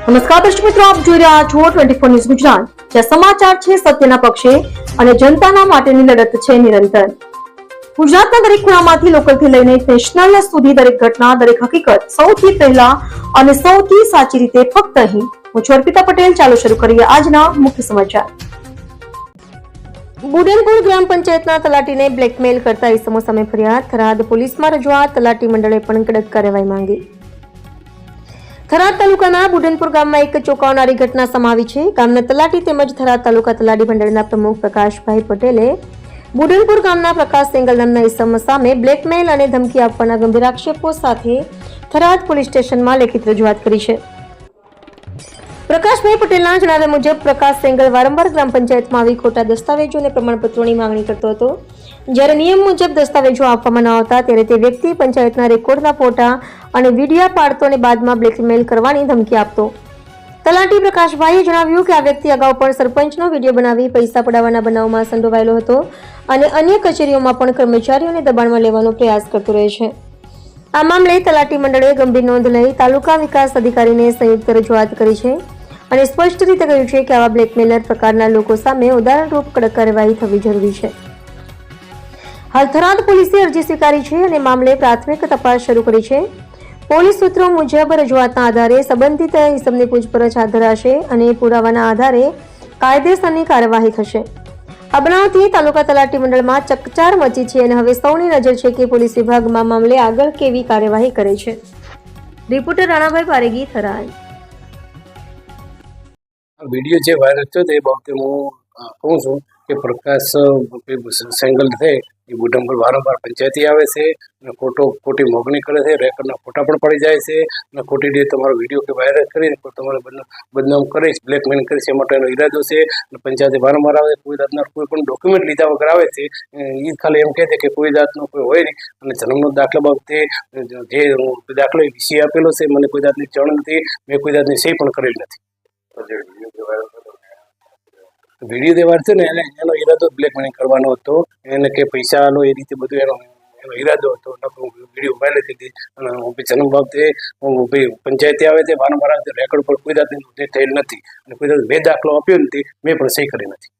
નમસ્કાર દર્શક મિત્રો, આપ જોઈ રહ્યા છો 24 ન્યૂઝ ગુજરાત, જ્યાં સમાચાર છે સત્યના પક્ષે અને જનતાના માટેની લડત છે નિરંતર. ગુજરાતના દરેક ખૂણામાંથી લોકલથી લઈને નેશનલ સુધી દરેક ઘટના, દરેક હકીકત સૌથી પહેલા અને સૌથી સાચી રીતે ફક્ત અહીં. હું છું અર્પિતા પટેલ. ચાલો શરૂ કરીએ આજના મુખ્ય સમાચાર. બુડનપુર ગ્રામ પંચાયતના તલાટીને બ્લેકમેલ કરતા ઇસમો સામે ફરિયાદ. થરાદ પોલીસમાં રજૂઆત. તલાટી મંડળે પણ કડક કાર્યવાહી માંગી. થરાદ તાલુકાના બુડનપુર ગામમાં એક ચોંકાવનારી ઘટના સામે આવી છે. ગામના તલાટી તેમજ થરાદ તાલુકા તલાટી મંડળના પ્રમુખ પ્રકાશભાઈ પટેલે બુડનપુર ગામના પ્રકાશ સેંગલ નામના ઇસમ સામે બ્લેકમેલ અને ધમકી આપવાના ગંભીર આક્ષેપો સાથે થરાદ પોલીસ સ્ટેશનમાં લેખિત રજૂઆત કરી છે. પ્રકાશભાઈ પટેલના જણાવ્યા મુજબ પ્રકાશ સેંગલ વારંવાર ગ્રામ પંચાયતમાં આવી ખોટા દસ્તાવેજો અને પ્રમાણપત્રોની માંગણી કરતો હતો. જ્યારે નિયમ મુજબ દસ્તાવેજો આપવામાં ન આવતા ત્યારે તે વ્યક્તિ પંચાયતના રેકોર્ડના ફોટા અને વિડીયો પાડતો અને બાદમાં બ્લેકમેલ કરવાની ધમકી આપતો. તલાટી પ્રકાશભાઈએ જણાવ્યું કે આ વ્યક્તિ અગાઉ પણ સરપંચનો વિડીયો બનાવી પૈસા પડાવવાના બનાવમાં સંડોવાયેલો હતો અને અન્ય કચેરીઓમાં પણ કર્મચારીઓને દબાણમાં લેવાનો પ્રયાસ કરતો રહે છે. આ મામલે તલાટી મંડળે ગંભીર નોંધ લઈ તાલુકા વિકાસ અધિકારીને સંયુક્ત રજૂઆત કરી છે અને સ્પષ્ટ રીતે કહ્યું છે કે આવા બ્લેકમેલર પ્રકારના લોકો સામે ઉદાહરણરૂપ કડક કાર્યવાહી થવી જરૂરી છે. હાલ થરાદ પોલીસે અરજી સ્વીકારી છે અને મામલે પ્રાથમિક તપાસ શરૂ કરી છે. પોલીસ સૂત્રો મુજબ રજૂઆતના આધારે સંબંધિત ઇસમની પૂછપરછ હાથ ધરાશે અને પુરાવાના આધારે કાયદેસરની કાર્યવાહી થશે. આ બનાવથી તાલુકા તલાટી મંડળમાં ચકચાર મચી છે અને હવે સૌની નજર છે કે પોલીસ વિભાગમાં મામલે આગળ કેવી કાર્યવાહી કરે છે. રિપોર્ટર રાણાભાઈ પારેગી, થરાદ. વિડીયો જે વાયરલ થયો તે બાબતે હું કહું છું કે પ્રકાશ સેંગલ છે એ બુડનપુર વારંવાર પંચાયતી આવે છે અને ખોટી મોગણી કરે છે. રેકર્ડના ફોટા પણ પડી જાય છે અને ખોટી રીતે તમારો વિડીયો કે વાયરલ કરીને તમારે બદનામ કરીશ, બ્લેકમેલ કરીશ એ માટેનો ઈરાદો છે. અને પંચાયતે વારંવાર આવે, કોઈ જાતના કોઈ પણ ડોક્યુમેન્ટ લીધા વગર આવે છે. એ ખાલી એમ કહે છે કે કોઈ જાતનો કોઈ હોય નહીં અને જન્મનો દાખલા બાબતે જે દાખલો વિષય આપેલો છે મને કોઈ જાતની જાણ નથી, મેં કોઈ જાતની સહી પણ કરેલ નથી. વિડીયો જે વાળશે ને એનો ઈરાદો બ્લેકમેલિંગ કરવાનો હતો, એને કે પૈસા આલો એ રીતે બધું એનો ઈરાદો હતો. વિડીયો વાયરલ કરી અને જન્મ બાબતે પંચાયતે આવે છે વારંવાર આવે છે, રેકોર્ડ પર કોઈ જાતની થયેલ નથી અને કોઈ જાત બે દાખલો આપ્યો નથી, મેં પણ સહી કરી નથી.